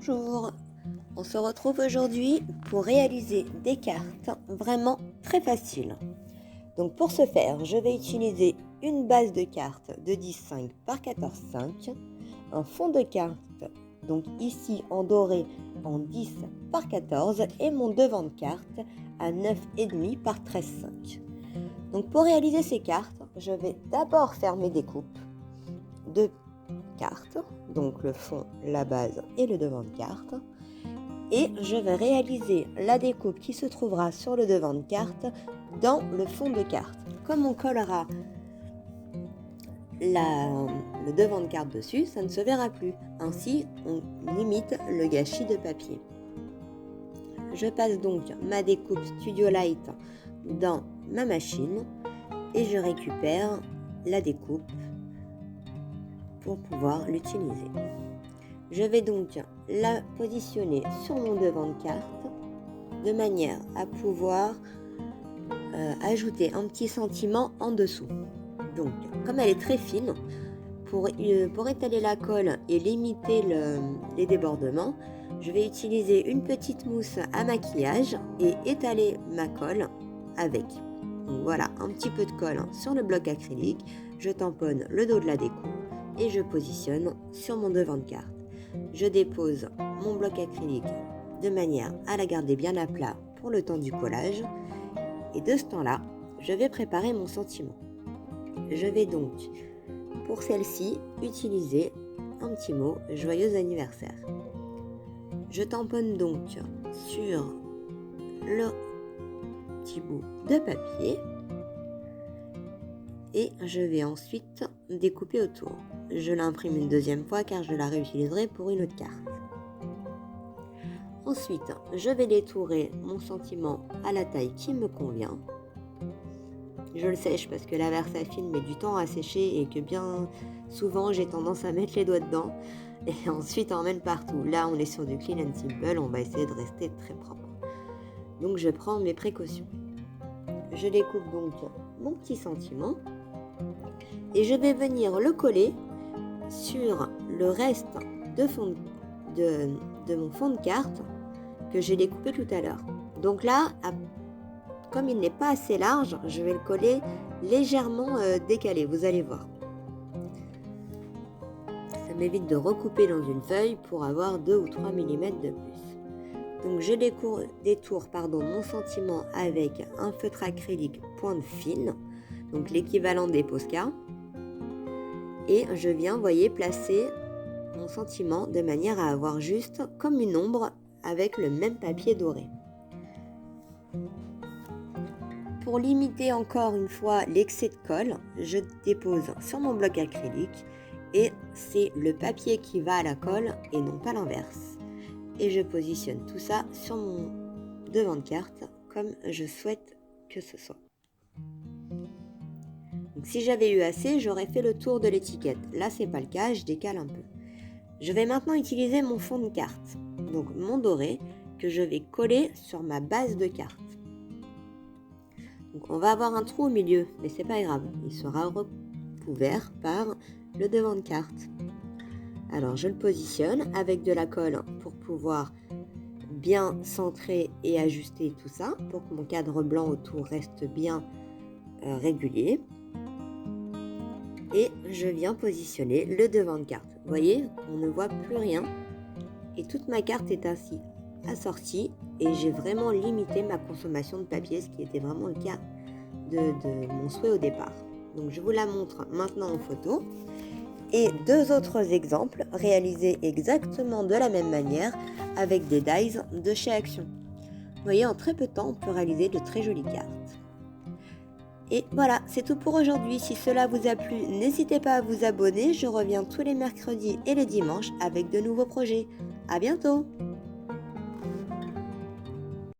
Bonjour, on se retrouve aujourd'hui pour réaliser des cartes vraiment très faciles. Donc pour ce faire, je vais utiliser une base de cartes de 10,5 par 14,5, un fond de carte, donc ici en doré en 10 par 14 et mon devant de carte à 9,5 par 13,5. Donc pour réaliser ces cartes, je vais d'abord faire mes découpes de cartes, donc le fond, la base et le devant de carte. Et je vais réaliser la découpe qui se trouvera sur le devant de carte dans le fond de carte. Comme on collera le devant de carte dessus, ça ne se verra plus. Ainsi, on limite le gâchis de papier. Je passe donc ma découpe Studio Light dans ma machine et je récupère la découpe pour pouvoir l'utiliser. Je vais donc la positionner sur mon devant de carte de manière à pouvoir ajouter un petit sentiment en dessous. Donc, comme elle est très fine, pour étaler la colle et limiter les débordements, je vais utiliser une petite mousse à maquillage et étaler ma colle avec. Donc voilà, un petit peu de colle sur le bloc acrylique, je tamponne le dos de la découpe et je positionne sur mon devant de carte. Je dépose mon bloc acrylique de manière à la garder bien à plat pour le temps du collage. Et de ce temps-là, je vais préparer mon sentiment. Je vais donc, pour celle-ci, utiliser un petit mot « Joyeux anniversaire ». Je tamponne donc sur le petit bout de papier et je vais ensuite découper autour. Je l'imprime une deuxième fois car je la réutiliserai pour une autre carte. Ensuite, je vais détourer mon sentiment à la taille qui me convient. Je le sèche parce que la Versafine met du temps à sécher et que bien souvent j'ai tendance à mettre les doigts dedans et ensuite en mettre partout. Là, on est sur du clean and simple, on va essayer de rester très propre. Donc je prends mes précautions. Je découpe donc mon petit sentiment et je vais venir le coller sur le reste de mon fond de carte que j'ai découpé tout à l'heure. Donc là, comme il n'est pas assez large, je vais le coller légèrement décalé, vous allez voir. Ça m'évite de recouper dans une feuille pour avoir 2 ou 3 mm de plus. Donc je détourne mon sentiment avec un feutre acrylique pointe fine, donc l'équivalent des Posca. Et je viens, voyez, placer mon sentiment de manière à avoir juste comme une ombre avec le même papier doré. Pour limiter encore une fois l'excès de colle, je dépose sur mon bloc acrylique et c'est le papier qui va à la colle et non pas l'inverse. Et je positionne tout ça sur mon devant de carte comme je souhaite que ce soit. Donc, si j'avais eu assez, j'aurais fait le tour de l'étiquette. Là, c'est pas le cas, je décale un peu. Je vais maintenant utiliser mon fond de carte, donc mon doré, que je vais coller sur ma base de carte. Donc, on va avoir un trou au milieu, mais c'est pas grave, il sera recouvert par le devant de carte. Alors, je le positionne avec de la colle pour pouvoir bien centrer et ajuster tout ça, pour que mon cadre blanc autour reste bien régulier. Et je viens positionner le devant de carte. Vous voyez, on ne voit plus rien et toute ma carte est ainsi assortie et j'ai vraiment limité ma consommation de papier, ce qui était vraiment le cas de mon souhait au départ. Donc je vous la montre maintenant en photo et 2 autres exemples réalisés exactement de la même manière avec des dies de chez Action. Vous voyez, en très peu de temps, on peut réaliser de très jolies cartes. Et voilà, c'est tout pour aujourd'hui. Si cela vous a plu, n'hésitez pas à vous abonner. Je reviens tous les mercredis et les dimanches avec de nouveaux projets. À bientôt!